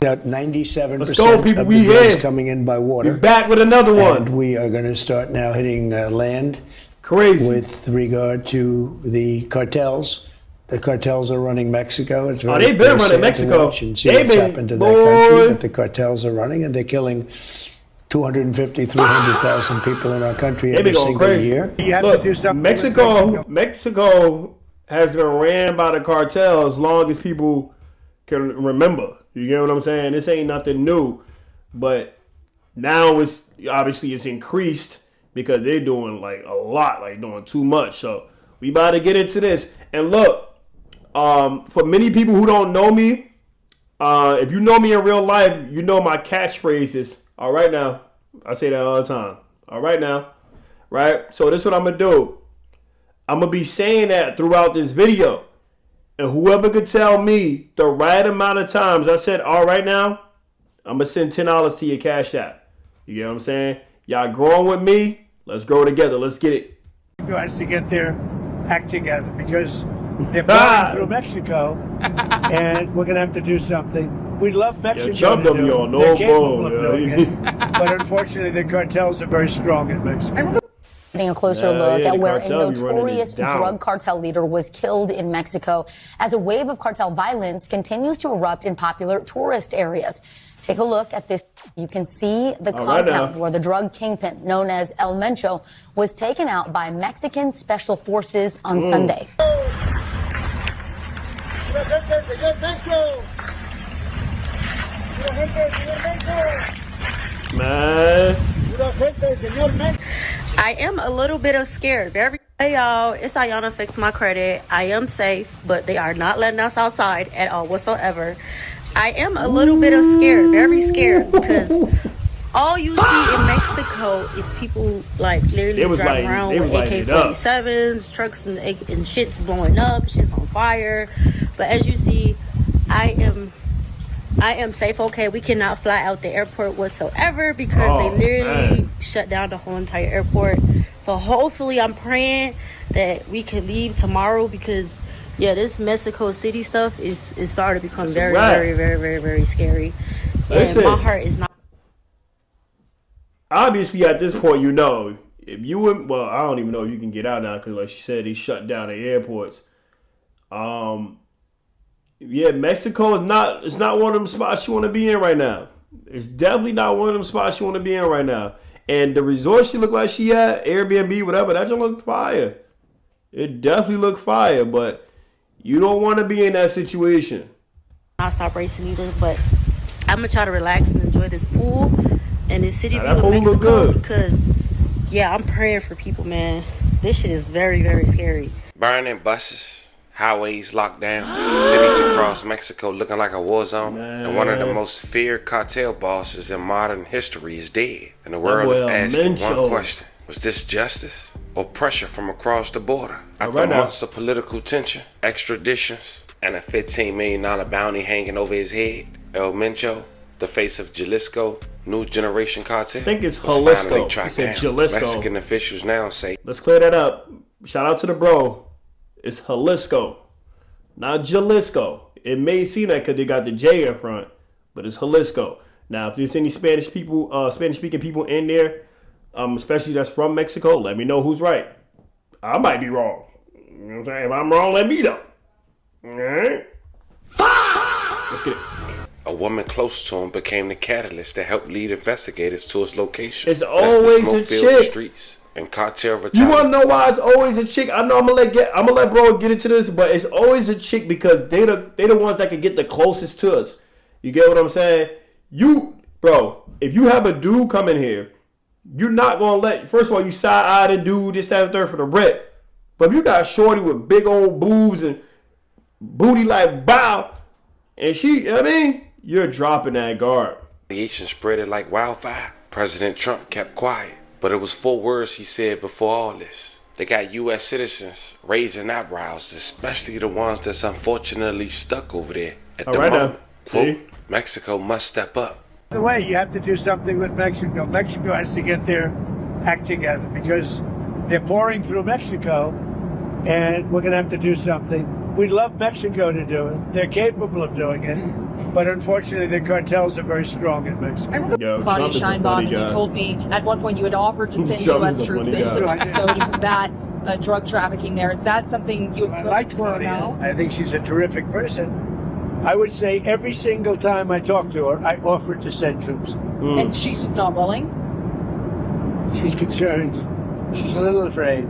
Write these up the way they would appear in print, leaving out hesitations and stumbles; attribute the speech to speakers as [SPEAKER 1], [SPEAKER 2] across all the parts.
[SPEAKER 1] About 97%
[SPEAKER 2] Let's go, people.
[SPEAKER 1] of
[SPEAKER 2] We
[SPEAKER 1] the drugs
[SPEAKER 2] here.
[SPEAKER 1] coming in by water.
[SPEAKER 2] We're back with another one.
[SPEAKER 1] And we are going to start now hitting land.
[SPEAKER 2] Crazy.
[SPEAKER 1] With regard to the cartels. The cartels are running Mexico. It's very,
[SPEAKER 2] they've been running Mexico.
[SPEAKER 1] And see what's happened to that country, but the cartels are running, and they're killing 250, 300,000 people in our country every single year.
[SPEAKER 2] You have to do something. Mexico has been ran by the cartel as long as people can remember. You get what I'm saying? This ain't nothing new, but now it's obviously increased because they're doing like a lot, like doing too much. So we about to get into this. And look, for many people who don't know me, if you know me in real life, you know my catchphrases. All right now, I say that all the time. All right now, right? So this is what I'm gonna do. I'm gonna be saying that throughout this video, and whoever could tell me the right amount of times I said all right now, I'm gonna send $10 to your Cash App. You get what I'm saying? Y'all growing with me? Let's grow together. Let's get it.
[SPEAKER 3] Has to get their act together because they're flying through Mexico, and we're gonna have to do something. We love Mexico to do. They're capable of doing it, but unfortunately, the cartels are very strong in Mexico.
[SPEAKER 4] Getting a closer look at where a notorious drug cartel leader was killed in Mexico as a wave of cartel violence continues to erupt in popular tourist areas. Take a look at this. You can see the compound where the drug kingpin, known as El Mencho, was taken out by Mexican special forces on Sunday.
[SPEAKER 5] I am a little bit scared. Hey y'all, it's Ayana. Fix my credit. I am safe, but they are not letting us outside at all whatsoever. I am a little bit scared, very scared, because all you see in Mexico is people like literally driving around with AK-47s, trucks and shit's blowing up, shit's on fire. But as you see, I am safe. Okay, we cannot fly out the airport whatsoever because they literally shut down the whole entire airport. So hopefully, I'm praying that we can leave tomorrow because, yeah, this Mexico City stuff is starting to become very, very, very, very, very scary. And my heart is not.
[SPEAKER 2] Obviously, at this point, you know, if you would, well, I don't even know if you can get out now because, like she said, they shut down the airports. Yeah, Mexico is not. It's not one of them spots you want to be in right now. It's definitely not one of them spots you want to be in right now. And the resort she looked like she at, Airbnb, whatever, that just looked fire. It definitely looked fire, but you don't want to be in that situation.
[SPEAKER 5] I'll stop racing either, but I'm gonna try to relax and enjoy this pool and this city view of Mexico because, yeah, I'm praying for people, man. This shit is very, very scary.
[SPEAKER 6] Burning buses. Highways locked down, cities across Mexico looking like a war zone, and one of the most feared cartel bosses in modern history is dead. And the world is asking one question: was this justice or pressure from across the border? After months of political tension, extraditions, and a $15 million bounty hanging over his head, El Mencho, the face of Jalisco New Generation Cartel,
[SPEAKER 2] I think it's Jalisco.
[SPEAKER 6] It's Jalisco. Mexican officials now say,
[SPEAKER 2] let's clear that up. Shout out to the bro. It's Jalisco, not Jalisco. It may seem that because they got the J in front, but it's Jalisco. Now, if there's any Spanish-speaking people in there, especially that's from Mexico, let me know who's right. I might be wrong. You know what I'm saying? If I'm wrong, let me know. All right? Let's get it.
[SPEAKER 6] A woman close to him became the catalyst that helped lead investigators to his location.
[SPEAKER 2] It's always a chick.
[SPEAKER 6] Streets. And cartel
[SPEAKER 2] you want to know why it's always a chick? I know I'm gonna let bro get into this, but it's always a chick because they the ones that can get the closest to us. You get what I'm saying? Bro, if you have a dude come in here, you're not gonna let. First of all, you side-eye the dude, this, that, and third for the rep. But if you got a shorty with big old boobs and booty like bow, and you're dropping that guard.
[SPEAKER 6] The Asian spread it like wildfire. President Trump kept quiet. But it was 4 words he said before all this. They got U.S. citizens raising eyebrows, especially the ones that's unfortunately stuck over there at the moment. Quote, Mexico must step up.
[SPEAKER 3] By the way, you have to do something with Mexico. Mexico has to get their act together because they're pouring through Mexico, and we're going to have to do something. We love Mexico to do it. They're capable of doing it, But unfortunately, the cartels are very strong in Mexico.
[SPEAKER 7] I remember Claudia Scheinbaum, and you told me at one point you had offered to send U.S. troops into Mexico to combat drug trafficking there. Is that something you would
[SPEAKER 3] like to her now? I think she's a terrific person. I would say every single time I talk to her, I offered to send troops.
[SPEAKER 7] And she's just not willing?
[SPEAKER 3] She's concerned. She's a little afraid.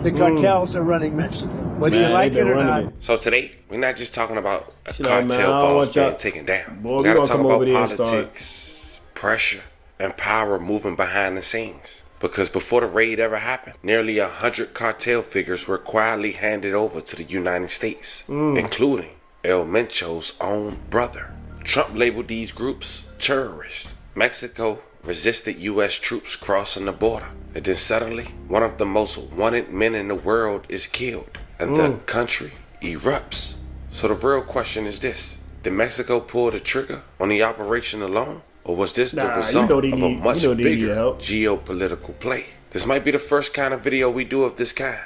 [SPEAKER 3] The cartels are running Mexico, whether you like it or not.
[SPEAKER 6] So today, we're not just talking about a cartel boss being taken down. We gotta talk about politics, pressure, and power moving behind the scenes. Because before the raid ever happened, nearly 100 cartel figures were quietly handed over to the United States, including El Mencho's own brother. Trump labeled these groups terrorists. Mexico resisted U.S. troops crossing the border. And then suddenly, one of the most wanted men in the world is killed. And the country erupts. So the real question is this. Did Mexico pull the trigger on the operation alone? Or was this the result of a much bigger geopolitical play? This might be the first kind of video we do of this kind.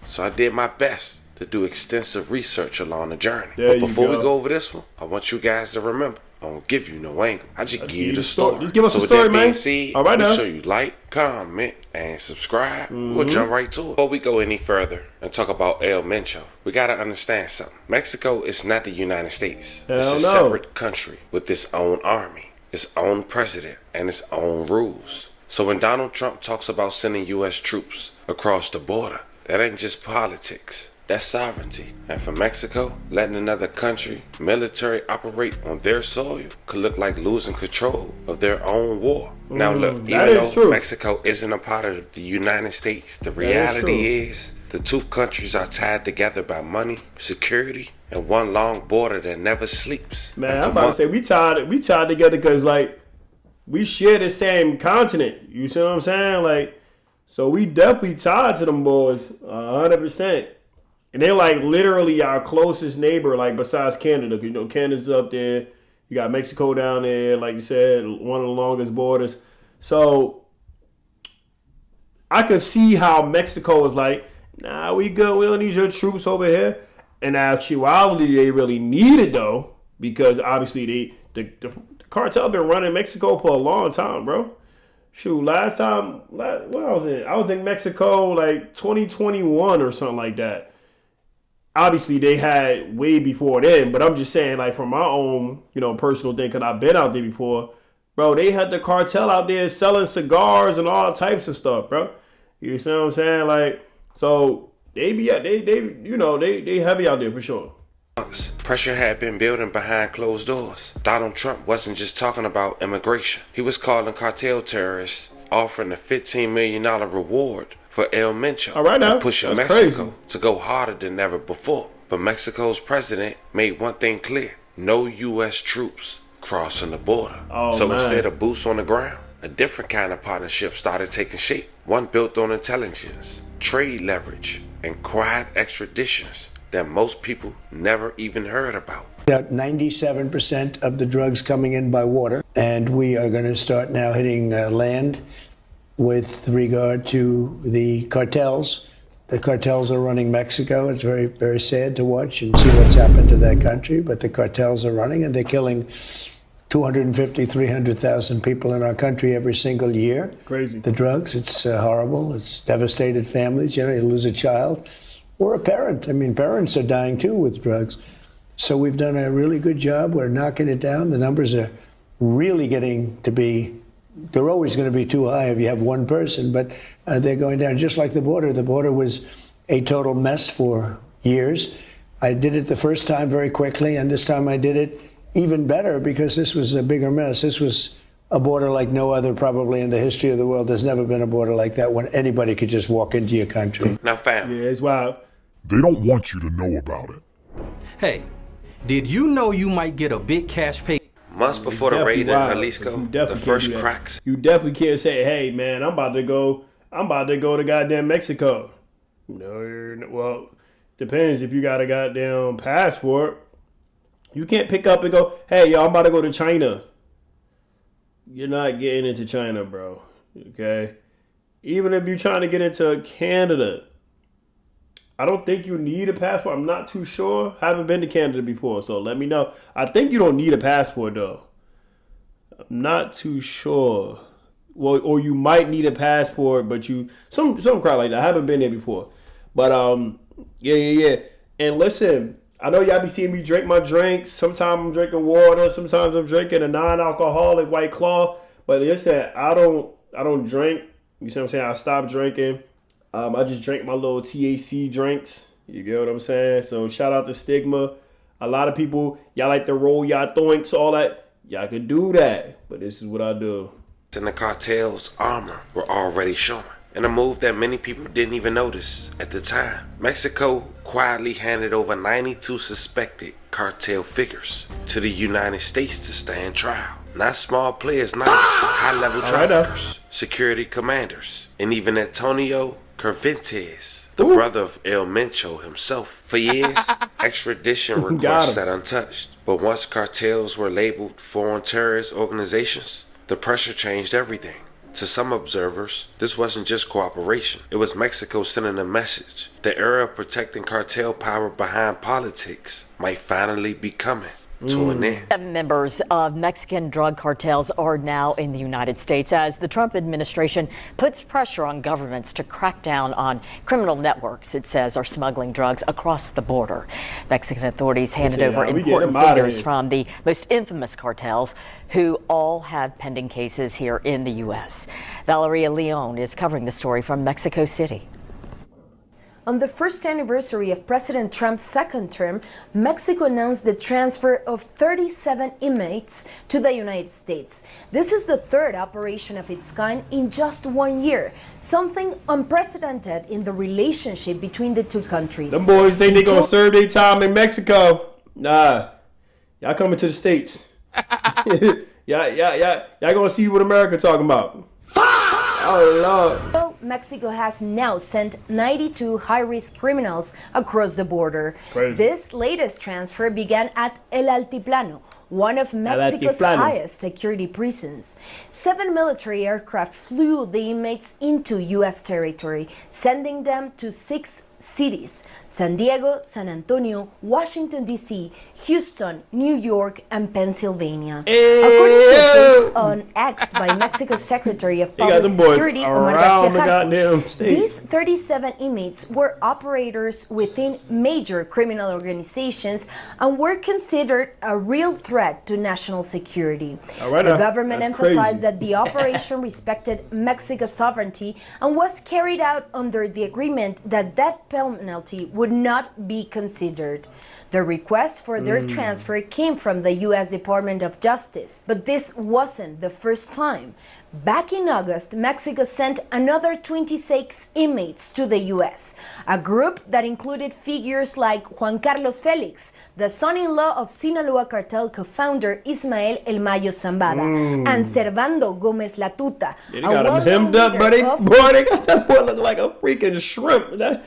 [SPEAKER 6] So I did my best to do extensive research along the journey. But before we go over this one, I want you guys to remember, I won't give you no angle. I just give you the story.
[SPEAKER 2] Just give us the story, man.
[SPEAKER 6] All right, now. Make sure you like, comment, and subscribe. We'll jump right to it. Before we go any further and talk about El Mencho, we gotta understand something. Mexico is not the United States. It's a separate country with its own army, its own president, and its own rules. So when Donald Trump talks about sending U.S. troops across the border, that ain't just politics. That's sovereignty. And for Mexico, letting another country military operate on their soil could look like losing control of their own war. Now look, even though Mexico isn't a part of the United States, the reality is the two countries are tied together by money, security, and one long border that never sleeps.
[SPEAKER 2] Man, I'm about to say we tied together because like we share the same continent. You see what I'm saying? Like, so we definitely tied to them boys, 100%. And they're like literally our closest neighbor, like besides Canada. You know, Canada's up there. You got Mexico down there, like you said, one of the longest borders. So I could see how Mexico is like, nah, we good. We don't need your troops over here. In actuality, they really need it though, because obviously the cartel been running Mexico for a long time, bro. Shoot, last time, what I was in? I was in Mexico like 2021 or something like that. Obviously, they had way before then, but I'm just saying, like, from my own, personal thing, because I've been out there before, bro, they had the cartel out there selling cigars and all types of stuff, bro. You see what I'm saying? Like, so they heavy out there for sure.
[SPEAKER 6] Pressure had been building behind closed doors. Donald Trump wasn't just talking about immigration. He was calling cartel terrorists, offering a $15 million reward for El Mencho, and pushing Mexico to go harder than ever before. But Mexico's president made one thing clear: no U.S. troops crossing the border. Instead of boots on the ground, a different kind of partnership started taking shape. One built on intelligence, trade leverage, and quiet extraditions that most people never even heard about.
[SPEAKER 1] About 97% of the drugs coming in by water, and we are going to start now hitting land with regard to the cartels. The cartels are running Mexico. It's very, very sad to watch and see what's happened to that country, but the cartels are running, and they're killing 250, 300,000 people in our country every single year.
[SPEAKER 2] Crazy.
[SPEAKER 1] The drugs, it's horrible. It's devastated families. You lose a child or a parent. I mean, parents are dying too with drugs. So we've done a really good job. We're knocking it down. The numbers are really getting to be, they're always going to be too high if you have one person, but they're going down just like the border. The border was a total mess for years. I did it the first time very quickly, and this time I did it even better because this was a bigger mess. This was a border like no other probably in the history of the world. There's never been a border like that when anybody could just walk into your country.
[SPEAKER 6] Now, fam.
[SPEAKER 2] Yeah, it's wild.
[SPEAKER 8] They don't want you to know about it.
[SPEAKER 9] Hey, did you know you might get a big cash pay?
[SPEAKER 6] Months before the raid in Jalisco, the first cracks.
[SPEAKER 2] You definitely can't say, hey, man, I'm about to go to goddamn Mexico. No, well, depends if you got a goddamn passport. You can't pick up and go, hey, yo, I'm about to go to China. You're not getting into China, bro. Okay? Even if you're trying to get into Canada, I don't think you need a passport. I'm not too sure. I haven't been to Canada before, so let me know. I think you don't need a passport though. I'm not too sure. Well, or you might need a passport, but some crap like that. I haven't been there before, but yeah. And listen, I know y'all be seeing me drink my drinks. Sometimes I'm drinking water. Sometimes I'm drinking a non-alcoholic White Claw. But listen, I don't drink. You see what I'm saying? I stopped drinking. I just drink my little THC drinks. You get what I'm saying? So shout out to Stigma. A lot of people, y'all like to roll y'all thoinks, all that. Y'all could do that, but this is what I do.
[SPEAKER 6] And the cartel's armor were already showing, in a move that many people didn't even notice at the time. Mexico quietly handed over 92 suspected cartel figures to the United States to stand trial. Not small players, not high-level traffickers, security commanders, and even Antonio Cervantes, the brother of El Mencho himself. For years, extradition requests sat untouched. But once cartels were labeled foreign terrorist organizations, the pressure changed everything. To some observers, this wasn't just cooperation. It was Mexico sending a message. The era of protecting cartel power behind politics might finally be coming to an end.
[SPEAKER 10] 7 members of Mexican drug cartels are now in the United States as the Trump administration puts pressure on governments to crack down on criminal networks it says are smuggling drugs across the border. Mexican authorities handed over important figures from the most infamous cartels who all have pending cases here in the U.S. Valeria Leon is covering the story from Mexico City.
[SPEAKER 11] On the first anniversary of President Trump's second term, Mexico announced the transfer of 37 inmates to the United States. This is the third operation of its kind in just 1 year, something unprecedented in the relationship between the two countries.
[SPEAKER 2] Them boys think they gonna serve their time in Mexico. Nah, y'all coming to the States. Y'all gonna see what America talking about. Oh, Lord.
[SPEAKER 11] Well, Mexico has now sent 92 high-risk criminals across the border.
[SPEAKER 2] Crazy.
[SPEAKER 11] This latest transfer began at El Altiplano, one of Mexico's highest security prisons. 7 military aircraft flew the inmates into U.S. territory, sending them to 6 cities: San Diego, San Antonio, Washington, D.C., Houston, New York, and Pennsylvania. According to a post on X by Mexico's Secretary of Public Security, Omar Garcia, these 37 inmates were operators within major criminal organizations and were considered a real threat to national security. The government emphasized that the operation respected Mexico's sovereignty and was carried out under the agreement that death penalty would not be considered. The request for their transfer came from the U.S. Department of Justice, but this wasn't the first time. Back in August, Mexico sent another 26 inmates to the U.S., a group that included figures like Juan Carlos Felix, the son-in-law of Sinaloa cartel co-founder Ismael El Mayo Zambada, and Servando Gomez Latuta.
[SPEAKER 2] They got him hemmed up, buddy. Boy, they got that boy looking like a freaking shrimp. That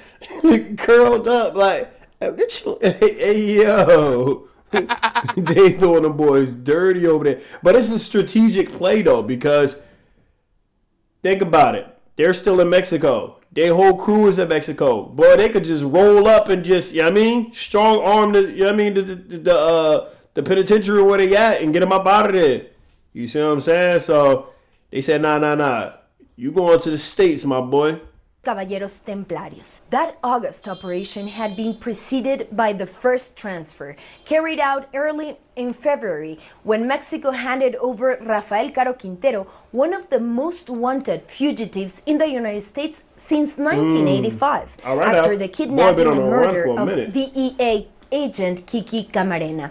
[SPEAKER 2] curled up like, hey, yo. They throwing them boys dirty over there. But it's a strategic play, though, because think about it. They're still in Mexico. Their whole crew is in Mexico. Boy, they could just roll up and just, you know what I mean, strong arm the, you know what I mean, the penitentiary where they at and get them up out of there. You see what I'm saying? So they said, nah. You going to the States, my boy.
[SPEAKER 11] Caballeros Templarios. That August operation had been preceded by the first transfer, carried out early in February, when Mexico handed over Rafael Caro Quintero, one of the most wanted fugitives in the United States since 1985, after the kidnapping and murder of DEA agent Kiki Camarena.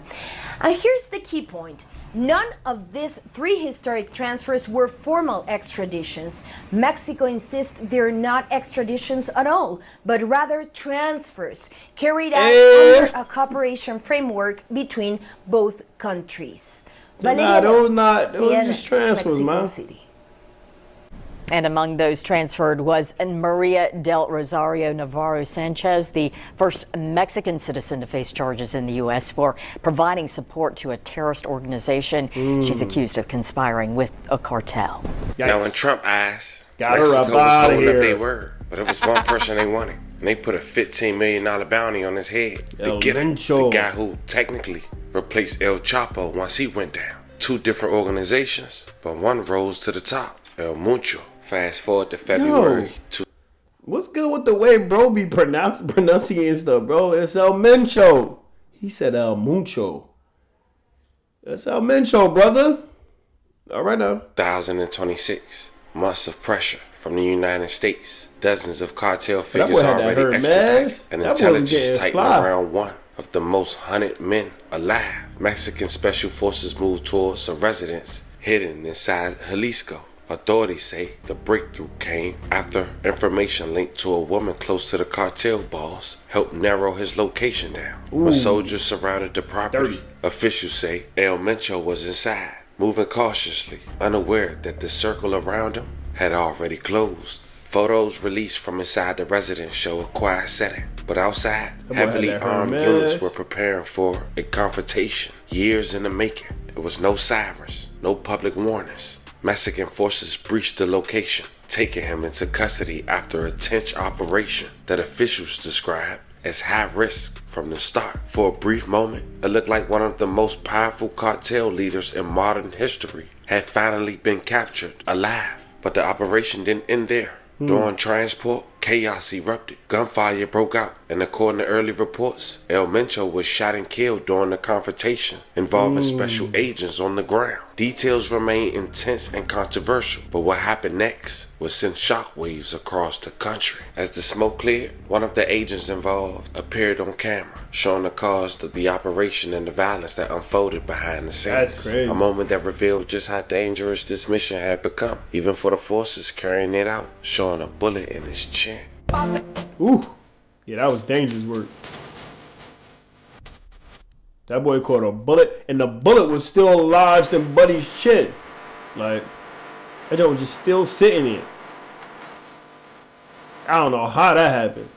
[SPEAKER 11] And here's the key point. None of these 3 historic transfers were formal extraditions. Mexico insists they're not extraditions at all, but rather transfers carried out under a cooperation framework between both countries.
[SPEAKER 2] Those just transfers, man.
[SPEAKER 11] City.
[SPEAKER 10] And among those transferred was Maria del Rosario Navarro Sanchez, the first Mexican citizen to face charges in the U.S. for providing support to a terrorist organization. She's accused of conspiring with a cartel.
[SPEAKER 6] Now, in Trump eyes, Mexico was holding up their word, but it was one person they wanted. and they put a $15 million bounty on his head to get him. The guy who technically replaced El Chapo once he went down. Two different organizations, but one rose to the top. El Mencho. Fast forward to February.
[SPEAKER 2] What's good with the way bro be pronunciating stuff, bro? It's El Mencho. He said El Mencho. That's El Mencho, brother. All right now.
[SPEAKER 6] 2026. Months of pressure from the United States. Dozens of cartel figures already extradited. And intelligence tightened around one of the most hunted men alive. Mexican special forces moved towards a residence hidden inside Jalisco. Authorities say the breakthrough came after information linked to a woman close to the cartel boss helped narrow his location down. When soldiers surrounded the property, officials say El Mencho was inside, moving cautiously, unaware that the circle around him had already closed. Photos released from inside the residence show a quiet setting, but outside, heavily armed units were preparing for a confrontation. Years in the making, there was no sirens, no public warnings. Mexican forces breached the location, taking him into custody after a tense operation that officials described as high risk from the start. For a brief moment, it looked like one of the most powerful cartel leaders in modern history had finally been captured alive. But the operation didn't end there. During transport, chaos erupted. Gunfire broke out, and according to early reports, El Mencho was shot and killed during the confrontation involving special agents on the ground. Details remain intense and controversial, but what happened next would send shockwaves across the country. As the smoke cleared, one of the agents involved appeared on camera, showing the cause of the operation and the violence that unfolded behind the scenes.
[SPEAKER 2] That's crazy.
[SPEAKER 6] A moment that revealed just how dangerous this mission had become, even for the forces carrying it out, showing a bullet in his chin.
[SPEAKER 2] Ooh. Yeah, that was dangerous work. That boy caught a bullet, and the bullet was still lodged in Buddy's chin. Like, that joint was just still sitting there. I don't know how that happened.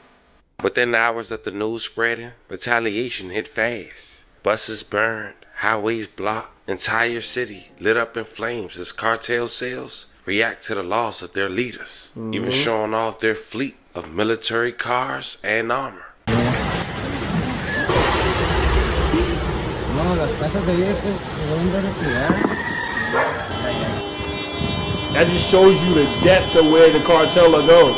[SPEAKER 6] Within the hours of the news spreading, retaliation hit fast. Buses burned, highways blocked, entire city lit up in flames as cartel cells react to the loss of their leaders, even showing off their fleet of military cars and armor.
[SPEAKER 2] That just shows you the depth of where the cartel are going.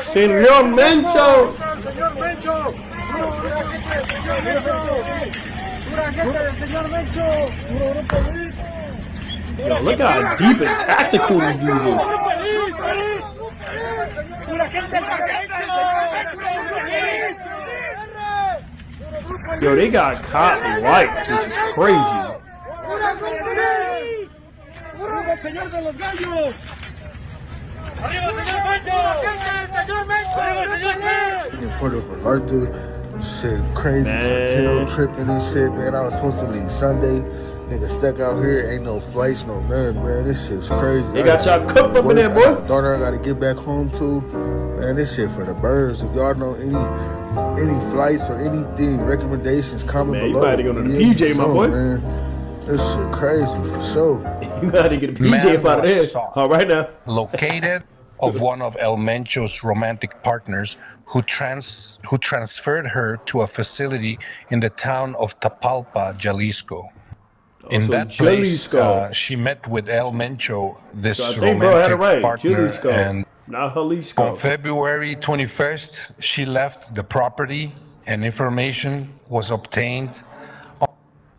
[SPEAKER 3] Señor Mencho.
[SPEAKER 2] Señor Mencho.
[SPEAKER 3] Señor Mencho.
[SPEAKER 2] Yo, look how deep and tactical these dudes are. Yo, they got caught lights, which is crazy.
[SPEAKER 12] Puerto Vallarta, shit, crazy cartel tripping and shit, man. I was supposed to leave Sunday. Nigga stuck out here, ain't no flights, no nothing, man. This shit's crazy.
[SPEAKER 2] They got y'all cooked up in there, boy.
[SPEAKER 12] Daughter, I gotta get back home to. Man, this shit for the birds. If y'all know any flights or anything, recommendations, comment below.
[SPEAKER 2] Man, you gotta go to the PJ, my boy.
[SPEAKER 12] Man. This shit crazy for sure.
[SPEAKER 2] You gotta get a PJ out of there. All right now.
[SPEAKER 13] Located of one of El Mencho's romantic partners who transferred her to a facility in the town of Tapalpa, Jalisco. In that place, she met with El Mencho, this romantic partner,
[SPEAKER 2] Jalisco,
[SPEAKER 13] and
[SPEAKER 2] not Jalisco.
[SPEAKER 13] On February 21st, she left the property and information was obtained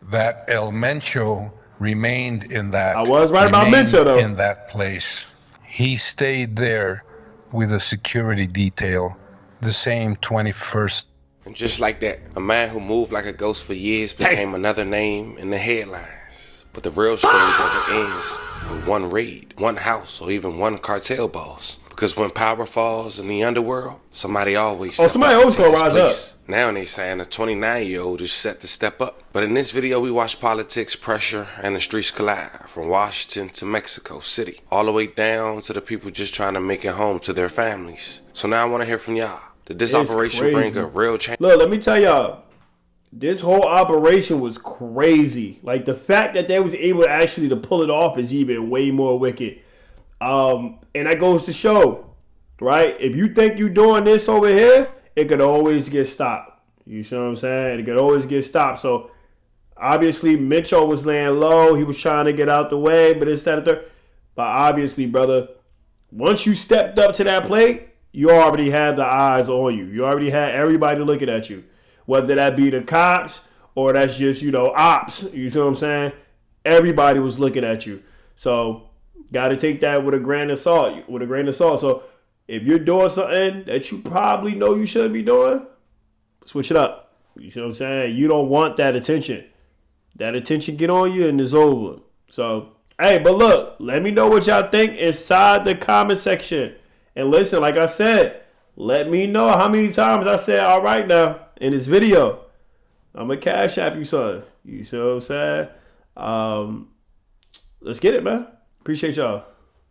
[SPEAKER 13] that El Mencho remained in that.
[SPEAKER 2] I was right about Mencho, though.
[SPEAKER 13] In that place. He stayed there with a security detail the same 21st.
[SPEAKER 6] And just like that, a man who moved like a ghost for years became another name in the headlines. But the real story doesn't end with one raid, one house, or even one cartel boss. Because when power falls in the underworld, somebody always
[SPEAKER 2] somebody always gonna rise up.
[SPEAKER 6] Now they saying a 29-year-old is set to step up. But in this video, we watch politics, pressure, and the streets collide. From Washington to Mexico City, all the way down to the people just trying to make it home to their families. So now I want to hear from y'all. Did this operation bring a real change?
[SPEAKER 2] Look, let me tell y'all. This whole operation was crazy. Like, the fact that they was able actually to pull it off is even way more wicked. And that goes to show, right? If you think you're doing this over here, it could always get stopped. You see what I'm saying? It could always get stopped. So obviously Mencho was laying low. He was trying to get out the way, but instead of but obviously, brother, once you stepped up to that plate, you already had the eyes on you. You already had everybody looking at you. Whether that be the cops or that's just, ops. You see what I'm saying? Everybody was looking at you. So got to take that with a grain of salt. So if you're doing something that you probably know you shouldn't be doing, switch it up. You see what I'm saying? You don't want that attention. That attention get on you and it's over. So, hey, but look, let me know what y'all think inside the comment section. And listen, like I said, let me know how many times I said all right now in this video. I'm going to cash app you, son. You see what I'm saying? Let's get it, man. Appreciate y'all.